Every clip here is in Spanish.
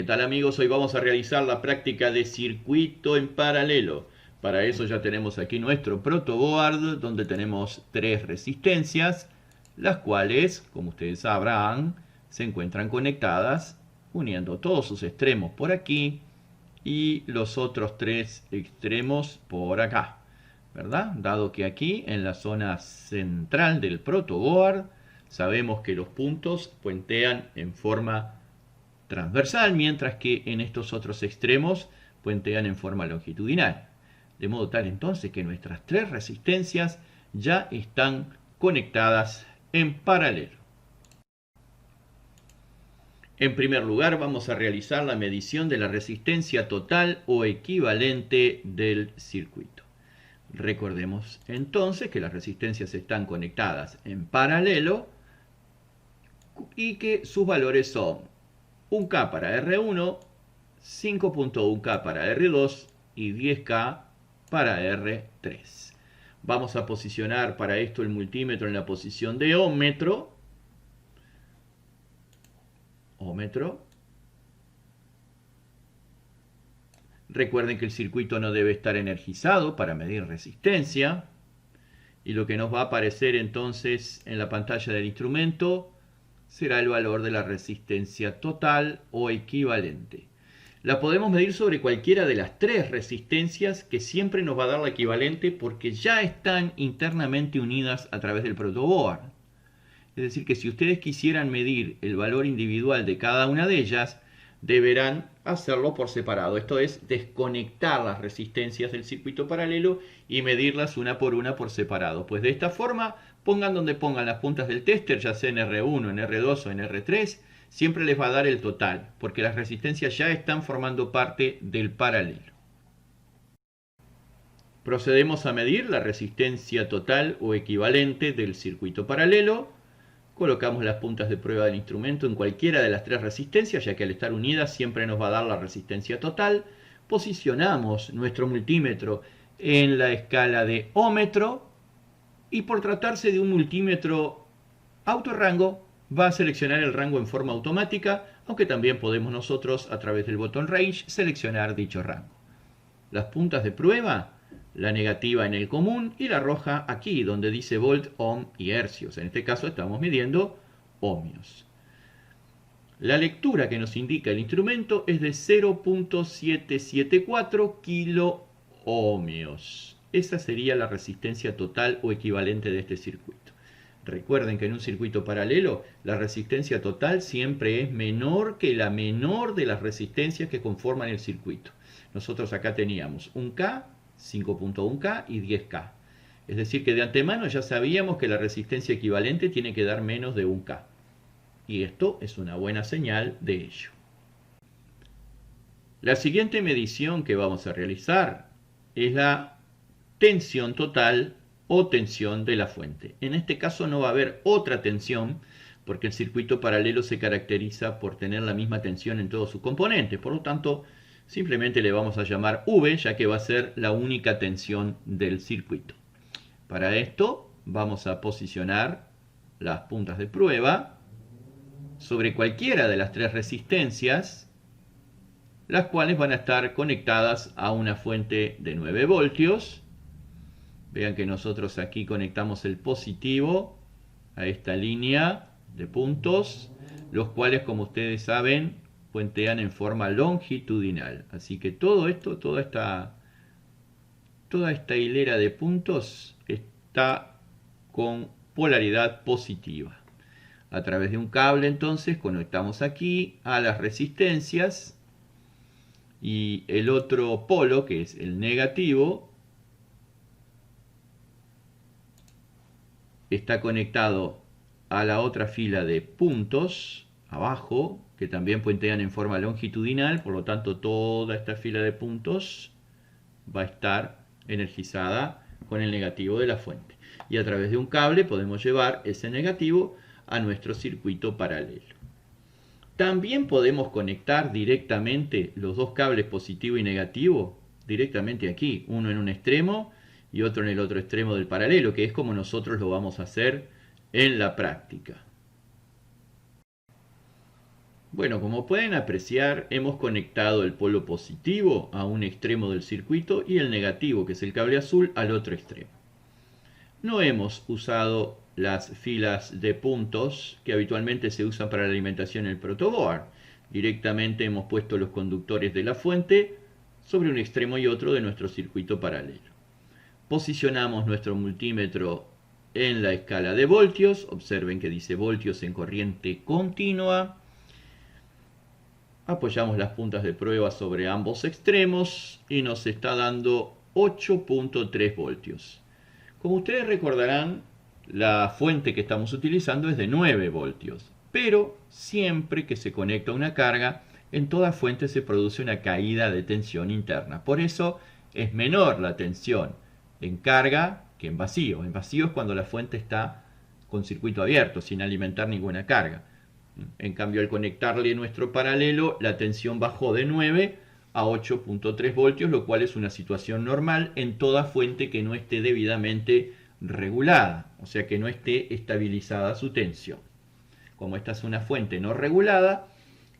¿Qué tal amigos? Hoy vamos a realizar la práctica de circuito en paralelo. Para eso ya tenemos aquí nuestro protoboard donde tenemos tres resistencias, las cuales, como ustedes sabrán, se encuentran conectadas uniendo todos sus extremos por aquí y los otros tres extremos por acá, ¿verdad? Dado que aquí en la zona central del protoboard sabemos que los puntos puentean en forma transversal, mientras que en estos otros extremos puentean en forma longitudinal. De modo tal entonces que nuestras tres resistencias ya están conectadas en paralelo. En primer lugar vamos a realizar la medición de la resistencia total o equivalente del circuito. Recordemos entonces que las resistencias están conectadas en paralelo y que sus valores son 1K para R1, 5.1K para R2 y 10K para R3. Vamos a posicionar para esto el multímetro en la posición de ohmmetro. Recuerden que el circuito no debe estar energizado para medir resistencia. Y lo que nos va a aparecer entonces en la pantalla del instrumento será el valor de la resistencia total o equivalente. La podemos medir sobre cualquiera de las tres resistencias, que siempre nos va a dar la equivalente porque ya están internamente unidas a través del protoboard. Es decir, que si ustedes quisieran medir el valor individual de cada una de ellas, deberán hacerlo por separado. Esto es, desconectar las resistencias del circuito paralelo y medirlas una por separado. Pues de esta forma, pongan donde pongan las puntas del tester, ya sea en R1, en R2 o en R3, siempre les va a dar el total, porque las resistencias ya están formando parte del paralelo. Procedemos a medir la resistencia total o equivalente del circuito paralelo. Colocamos las puntas de prueba del instrumento en cualquiera de las tres resistencias, ya que al estar unidas siempre nos va a dar la resistencia total. Posicionamos nuestro multímetro en la escala de ohmmetro y por tratarse de un multímetro autorrango, va a seleccionar el rango en forma automática, aunque también podemos nosotros a través del botón Range seleccionar dicho rango. Las puntas de prueba, la negativa en el común y la roja aquí donde dice volt, ohm y hercios. En este caso estamos midiendo ohmios. La lectura que nos indica el instrumento es de 0.774 kilo ohmios. Esa sería la resistencia total o equivalente de este circuito. Recuerden que en un circuito paralelo la resistencia total siempre es menor que la menor de las resistencias que conforman el circuito. Nosotros acá teníamos 1K, 5.1K y 10K. Es decir que de antemano ya sabíamos que la resistencia equivalente tiene que dar menos de 1K. Y esto es una buena señal de ello. La siguiente medición que vamos a realizar es la tensión total o tensión de la fuente. En este caso no va a haber otra tensión porque el circuito paralelo se caracteriza por tener la misma tensión en todos sus componentes. Por lo tanto, simplemente le vamos a llamar V, ya que va a ser la única tensión del circuito. Para esto vamos a posicionar las puntas de prueba sobre cualquiera de las tres resistencias, las cuales van a estar conectadas a una fuente de 9 voltios. Vean que nosotros aquí conectamos el positivo a esta línea de puntos, los cuales, como ustedes saben, puentean en forma longitudinal. Así que todo esto, toda esta hilera de puntos está con polaridad positiva. A través de un cable entonces conectamos aquí a las resistencias y el otro polo, que es el negativo, está conectado a la otra fila de puntos abajo, que también puentean en forma longitudinal. Por lo tanto, toda esta fila de puntos va a estar energizada con el negativo de la fuente. Y a través de un cable podemos llevar ese negativo a nuestro circuito paralelo. También podemos conectar directamente los dos cables positivo y negativo directamente aquí, uno en un extremo y otro en el otro extremo del paralelo, que es como nosotros lo vamos a hacer en la práctica. Bueno, como pueden apreciar, hemos conectado el polo positivo a un extremo del circuito y el negativo, que es el cable azul, al otro extremo. No hemos usado las filas de puntos que habitualmente se usan para la alimentación en el protoboard. Directamente hemos puesto los conductores de la fuente sobre un extremo y otro de nuestro circuito paralelo. Posicionamos nuestro multímetro en la escala de voltios. Observen que dice voltios en corriente continua. Apoyamos las puntas de prueba sobre ambos extremos y nos está dando 8.3 voltios. Como ustedes recordarán, la fuente que estamos utilizando es de 9 voltios, pero siempre que se conecta una carga, en toda fuente se produce una caída de tensión interna. Por eso es menor la tensión en carga que en vacío. En vacío es cuando la fuente está con circuito abierto, sin alimentar ninguna carga. En cambio, al conectarle nuestro paralelo, la tensión bajó de 9 a 8.3 voltios, lo cual es una situación normal en toda fuente que no esté debidamente regulada, o sea que no esté estabilizada su tensión. Como esta es una fuente no regulada,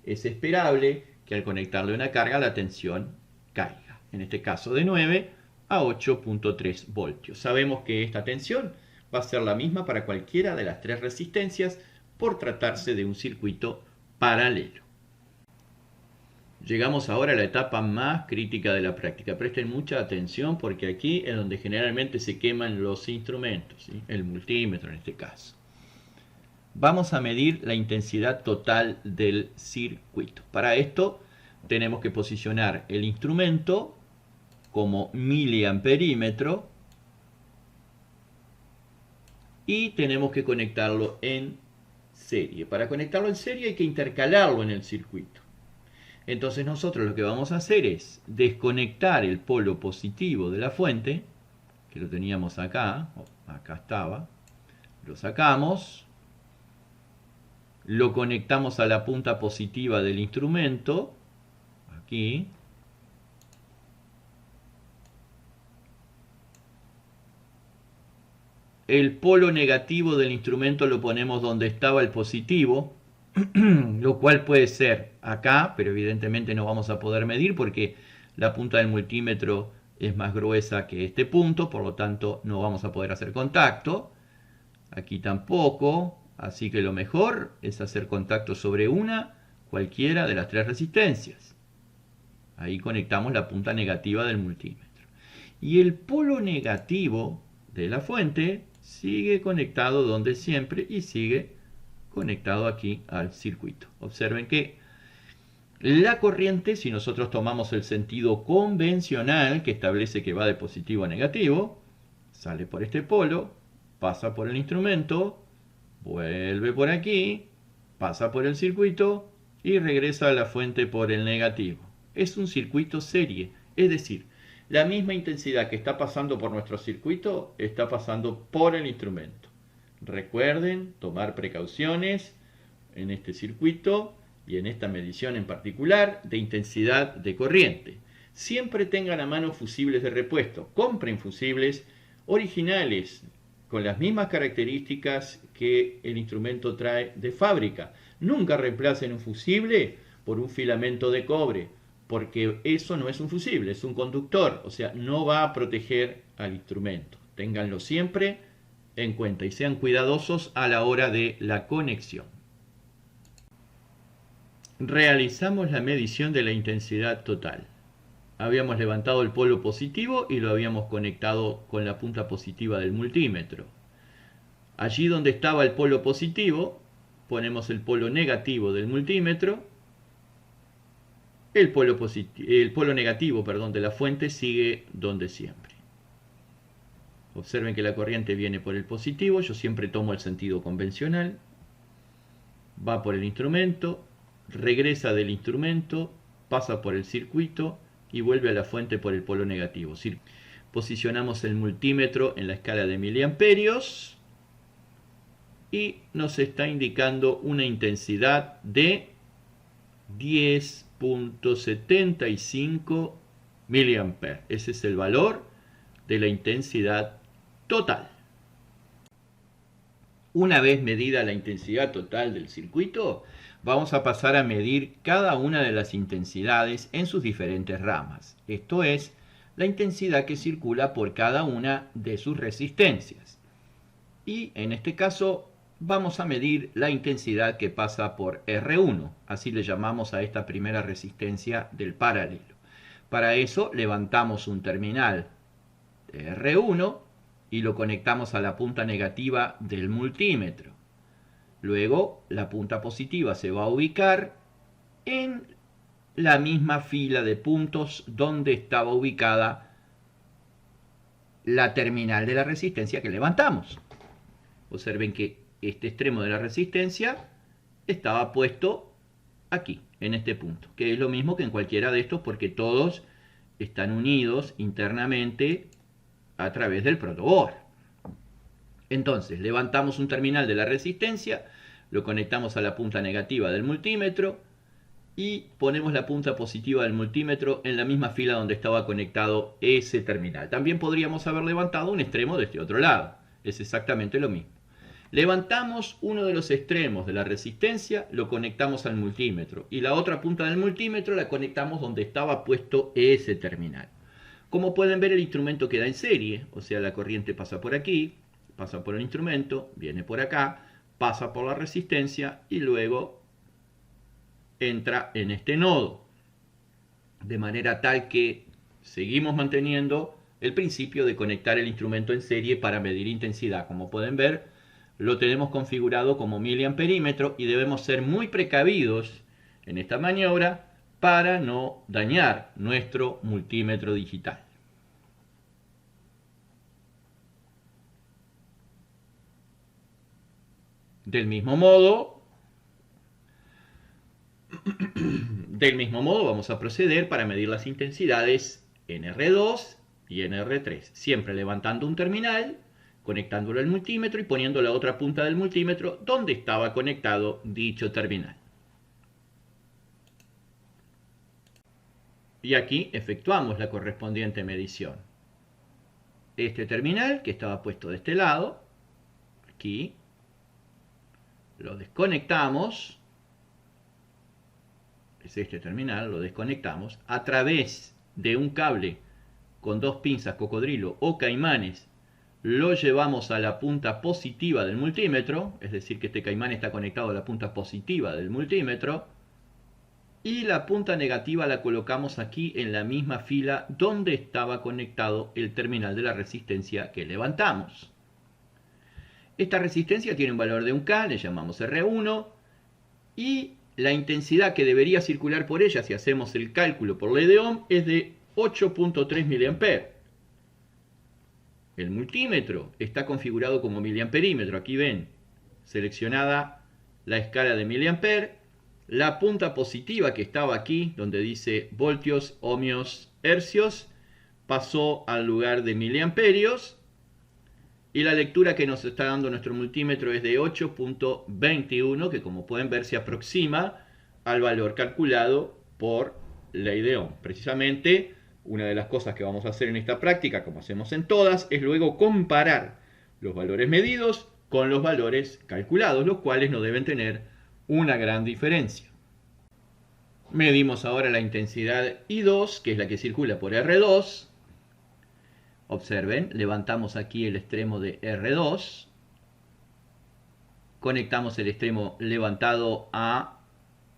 es esperable que al conectarle una carga la tensión caiga, en este caso de 9 a 8.3 voltios. Sabemos que esta tensión va a ser la misma para cualquiera de las tres resistencias por tratarse de un circuito paralelo. Llegamos ahora a la etapa más crítica de la práctica. Presten mucha atención porque aquí es donde generalmente se queman los instrumentos, ¿sí? El multímetro en este caso. Vamos a medir la intensidad total del circuito. Para esto tenemos que posicionar el instrumento como miliamperímetro y tenemos que conectarlo en serie. Para conectarlo en serie hay que intercalarlo en el circuito. Entonces nosotros lo que vamos a hacer es desconectar el polo positivo de la fuente, que lo teníamos acá, acá estaba, lo sacamos, lo conectamos a la punta positiva del instrumento, aquí, el polo negativo del instrumento lo ponemos donde estaba el positivo, lo cual puede ser acá, pero evidentemente no vamos a poder medir porque la punta del multímetro es más gruesa que este punto, por lo tanto no vamos a poder hacer contacto. Aquí tampoco, así que lo mejor es hacer contacto sobre cualquiera de las tres resistencias. Ahí conectamos la punta negativa del multímetro. Y el polo negativo de la fuente sigue conectado donde siempre y sigue conectado aquí al circuito. Observen que la corriente, si nosotros tomamos el sentido convencional que establece que va de positivo a negativo, sale por este polo, pasa por el instrumento, vuelve por aquí, pasa por el circuito y regresa a la fuente por el negativo. Es un circuito serie, es decir, la misma intensidad que está pasando por nuestro circuito está pasando por el instrumento. Recuerden tomar precauciones en este circuito y en esta medición en particular de intensidad de corriente. Siempre tengan a mano fusibles de repuesto. Compren fusibles originales con las mismas características que el instrumento trae de fábrica. Nunca reemplacen un fusible por un filamento de cobre, porque eso no es un fusible, es un conductor, o sea, no va a proteger al instrumento. Ténganlo siempre en cuenta y sean cuidadosos a la hora de la conexión. Realizamos la medición de la intensidad total. Habíamos levantado el polo positivo y lo habíamos conectado con la punta positiva del multímetro. Allí donde estaba el polo positivo, ponemos el polo negativo del multímetro. El polo negativo, de la fuente sigue donde siempre. Observen que la corriente viene por el positivo, yo siempre tomo el sentido convencional, va por el instrumento, regresa del instrumento, pasa por el circuito y vuelve a la fuente por el polo negativo. Posicionamos el multímetro en la escala de miliamperios y nos está indicando una intensidad de 10.75 miliamperes. Ese es el valor de la intensidad total. Una vez medida la intensidad total del circuito, vamos a pasar a medir cada una de las intensidades en sus diferentes ramas. Esto es, la intensidad que circula por cada una de sus resistencias. Y en este caso vamos a medir la intensidad que pasa por R1, así le llamamos a esta primera resistencia del paralelo. Para eso levantamos un terminal de R1 y lo conectamos a la punta negativa del multímetro. Luego la punta positiva se va a ubicar en la misma fila de puntos donde estaba ubicada la terminal de la resistencia que levantamos. Observen que este extremo de la resistencia estaba puesto aquí, en este punto, que es lo mismo que en cualquiera de estos porque todos están unidos internamente a través del protoboard. Entonces, levantamos un terminal de la resistencia, lo conectamos a la punta negativa del multímetro y ponemos la punta positiva del multímetro en la misma fila donde estaba conectado ese terminal. También podríamos haber levantado un extremo de este otro lado. Es exactamente lo mismo. Levantamos uno de los extremos de la resistencia, lo conectamos al multímetro y la otra punta del multímetro la conectamos donde estaba puesto ese terminal. Como pueden ver, el instrumento queda en serie, o sea, la corriente pasa por aquí, pasa por el instrumento, viene por acá, pasa por la resistencia y luego entra en este nodo. De manera tal que seguimos manteniendo el principio de conectar el instrumento en serie para medir intensidad. Como pueden ver, lo tenemos configurado como miliamperímetro y debemos ser muy precavidos en esta maniobra para no dañar nuestro multímetro digital. Del mismo modo vamos a proceder para medir las intensidades en R2 y en R3, siempre levantando un terminal, conectándolo al multímetro y poniendo la otra punta del multímetro donde estaba conectado dicho terminal. Y aquí efectuamos la correspondiente medición. Este terminal que estaba puesto de este lado, aquí, lo desconectamos. Es este terminal, lo desconectamos a través de un cable con dos pinzas cocodrilo o caimanes. Lo llevamos a la punta positiva del multímetro, es decir que este caimán está conectado a la punta positiva del multímetro, y la punta negativa la colocamos aquí en la misma fila donde estaba conectado el terminal de la resistencia que levantamos. Esta resistencia tiene un valor de 1K, le llamamos R1, y la intensidad que debería circular por ella, si hacemos el cálculo por ley de Ohm, es de 8.3 mA. El multímetro está configurado como miliamperímetro. Aquí ven, seleccionada la escala de miliamper. La punta positiva que estaba aquí, donde dice voltios, ohmios, hercios, pasó al lugar de miliamperios. Y la lectura que nos está dando nuestro multímetro es de 8.21, que como pueden ver se aproxima al valor calculado por ley de Ohm. Precisamente, una de las cosas que vamos a hacer en esta práctica, como hacemos en todas, es luego comparar los valores medidos con los valores calculados, los cuales no deben tener una gran diferencia. Medimos ahora la intensidad I2, que es la que circula por R2. Observen, levantamos aquí el extremo de R2, conectamos el extremo levantado a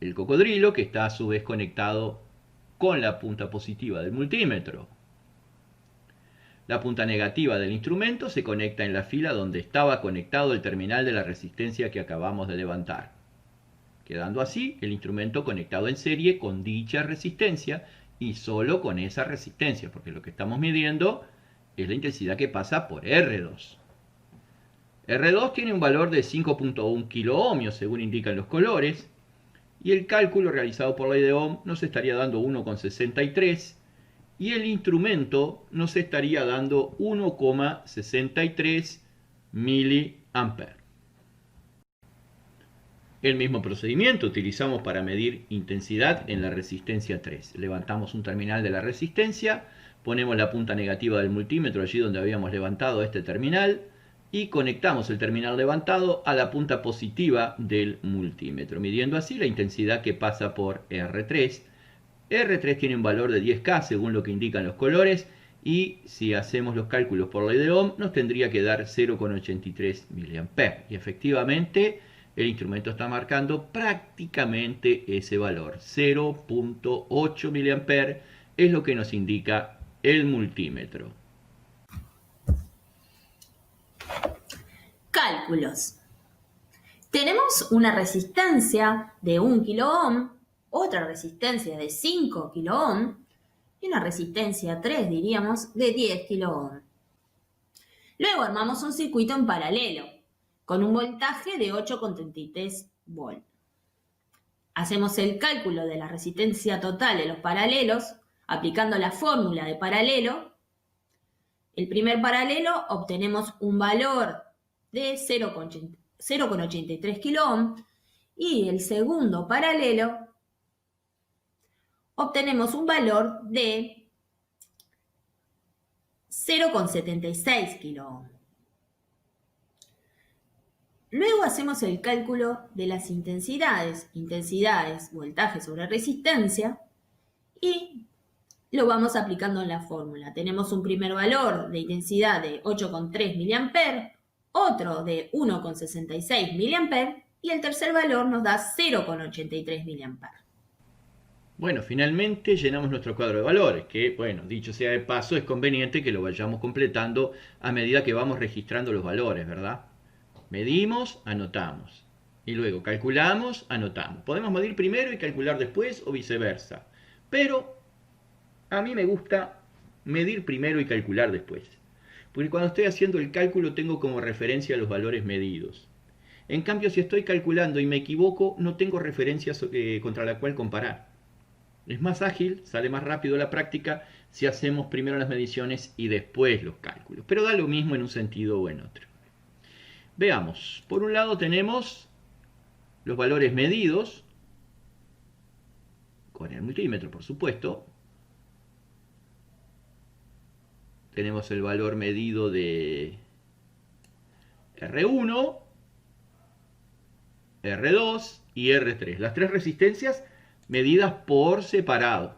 el cocodrilo, que está a su vez conectado con la punta positiva del multímetro. La punta negativa del instrumento se conecta en la fila donde estaba conectado el terminal de la resistencia que acabamos de levantar, quedando así el instrumento conectado en serie con dicha resistencia y solo con esa resistencia, porque lo que estamos midiendo es la intensidad que pasa por R2. R2 tiene un valor de 5.1 kiloohmios según indican los colores, y el cálculo realizado por ley de Ohm nos estaría dando 1,63 y el instrumento nos estaría dando 1,63 miliamperes. El mismo procedimiento utilizamos para medir intensidad en la resistencia 3. Levantamos un terminal de la resistencia, ponemos la punta negativa del multímetro allí donde habíamos levantado este terminal, y conectamos el terminal levantado a la punta positiva del multímetro, midiendo así la intensidad que pasa por R3. R3 tiene un valor de 10K según lo que indican los colores, y si hacemos los cálculos por ley de Ohm nos tendría que dar 0,83 mA. Y efectivamente el instrumento está marcando prácticamente ese valor, 0,8 mA es lo que nos indica el multímetro. Cálculos. Tenemos una resistencia de 1 kΩ, otra resistencia de 5 kΩ y una resistencia 3, diríamos, de 10 kΩ. Luego armamos un circuito en paralelo con un voltaje de 8,33 volt. Hacemos el cálculo de la resistencia total de los paralelos aplicando la fórmula de paralelo. El primer paralelo obtenemos un valor de 0,83 kΩ y el segundo paralelo obtenemos un valor de 0,76 kΩ. Luego hacemos el cálculo de las intensidades, voltaje sobre resistencia, y lo vamos aplicando en la fórmula. Tenemos un primer valor de intensidad de 8,3 mA, otro de 1,66 mA y el tercer valor nos da 0,83 mA. Bueno, finalmente llenamos nuestro cuadro de valores, que, bueno, dicho sea de paso, es conveniente que lo vayamos completando a medida que vamos registrando los valores, ¿verdad? Medimos, anotamos. Y luego calculamos, anotamos. Podemos medir primero y calcular después o viceversa. Pero a mí me gusta medir primero y calcular después. Porque cuando estoy haciendo el cálculo tengo como referencia los valores medidos. En cambio, si estoy calculando y me equivoco, no tengo referencia contra la cual comparar. Es más ágil, sale más rápido la práctica si hacemos primero las mediciones y después los cálculos. Pero da lo mismo en un sentido o en otro. Veamos, por un lado tenemos los valores medidos, con el multímetro por supuesto. Tenemos el valor medido de R1, R2 y R3. Las tres resistencias medidas por separado.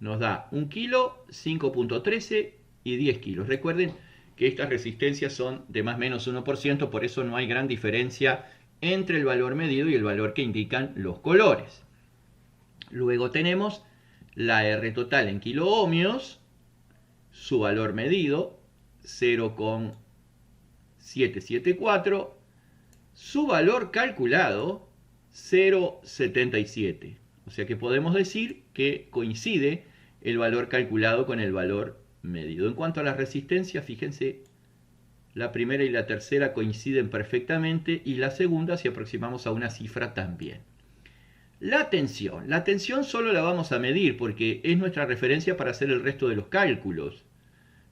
Nos da 1 kilo, 5,13 y 10 kilos. Recuerden que estas resistencias son de más o menos 1%, por eso no hay gran diferencia entre el valor medido y el valor que indican los colores. Luego tenemos la R total en kiloohmios, su valor medido 0,774, su valor calculado 0,77. O sea que podemos decir que coincide el valor calculado con el valor medido. En cuanto a las resistencias, fíjense, la primera y la tercera coinciden perfectamente y la segunda, si aproximamos a una cifra, también. La tensión solo la vamos a medir porque es nuestra referencia para hacer el resto de los cálculos,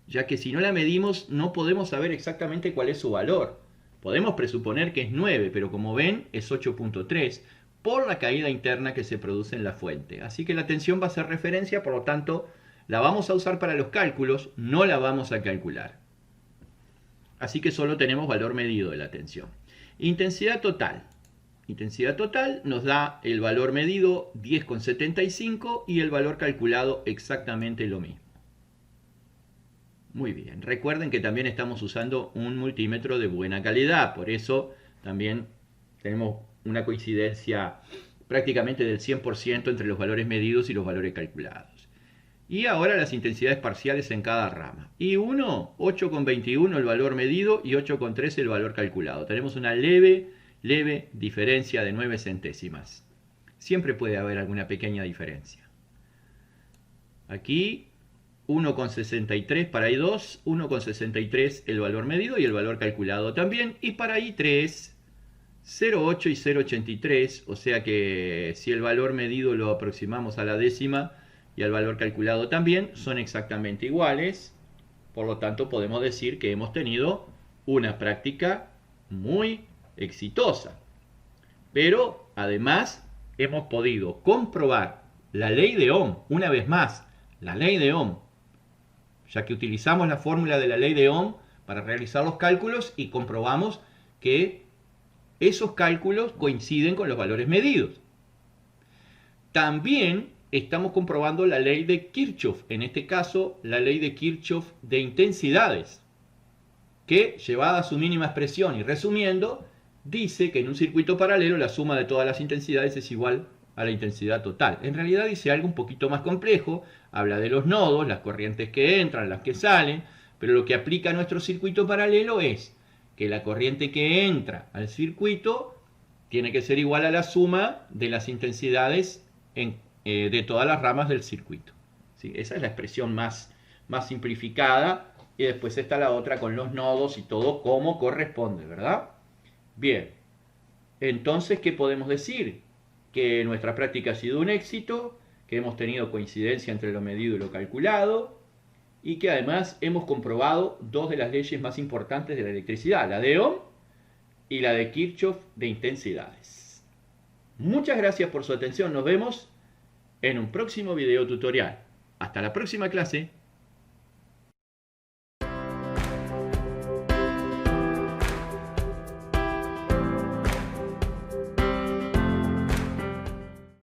ya que si no la medimos no podemos saber exactamente cuál es su valor. Podemos presuponer que es 9, pero como ven es 8,3 por la caída interna que se produce en la fuente. Así que la tensión va a ser referencia, por lo tanto la vamos a usar para los cálculos, no la vamos a calcular. Así que solo tenemos valor medido de la tensión. Intensidad total. Intensidad total nos da el valor medido 10,75 y el valor calculado exactamente lo mismo. Muy bien, recuerden que también estamos usando un multímetro de buena calidad, por eso también tenemos una coincidencia prácticamente del 100% entre los valores medidos y los valores calculados. Y ahora las intensidades parciales en cada rama. I1, 8,21 el valor medido y 8,13 el valor calculado. Tenemos una leve diferencia de 9 centésimas. Siempre puede haber alguna pequeña diferencia. Aquí 1,63 para I2, 1,63 el valor medido y el valor calculado también. Y para I3, 0,8 y 0,83, o sea que si el valor medido lo aproximamos a la décima y al valor calculado también, son exactamente iguales. Por lo tanto, podemos decir que hemos tenido una práctica muy exitosa. Pero, además, hemos podido comprobar la ley de Ohm, una vez más, la ley de Ohm, ya que utilizamos la fórmula de la ley de Ohm para realizar los cálculos y comprobamos que esos cálculos coinciden con los valores medidos. También estamos comprobando la ley de Kirchhoff, en este caso la ley de Kirchhoff de intensidades, que llevada a su mínima expresión y resumiendo, dice que en un circuito paralelo la suma de todas las intensidades es igual a la intensidad total. En realidad dice algo un poquito más complejo, habla de los nodos, las corrientes que entran, las que salen, pero lo que aplica a nuestro circuito paralelo es que la corriente que entra al circuito tiene que ser igual a la suma de las intensidades de todas las ramas del circuito. ¿Sí? Esa es la expresión más simplificada, y después está la otra con los nodos y todo como corresponde, ¿verdad? Bien, entonces, ¿qué podemos decir? Que nuestra práctica ha sido un éxito, que hemos tenido coincidencia entre lo medido y lo calculado, y que además hemos comprobado dos de las leyes más importantes de la electricidad, la de Ohm y la de Kirchhoff de intensidades. Muchas gracias por su atención, nos vemos en un próximo video tutorial. Hasta la próxima clase.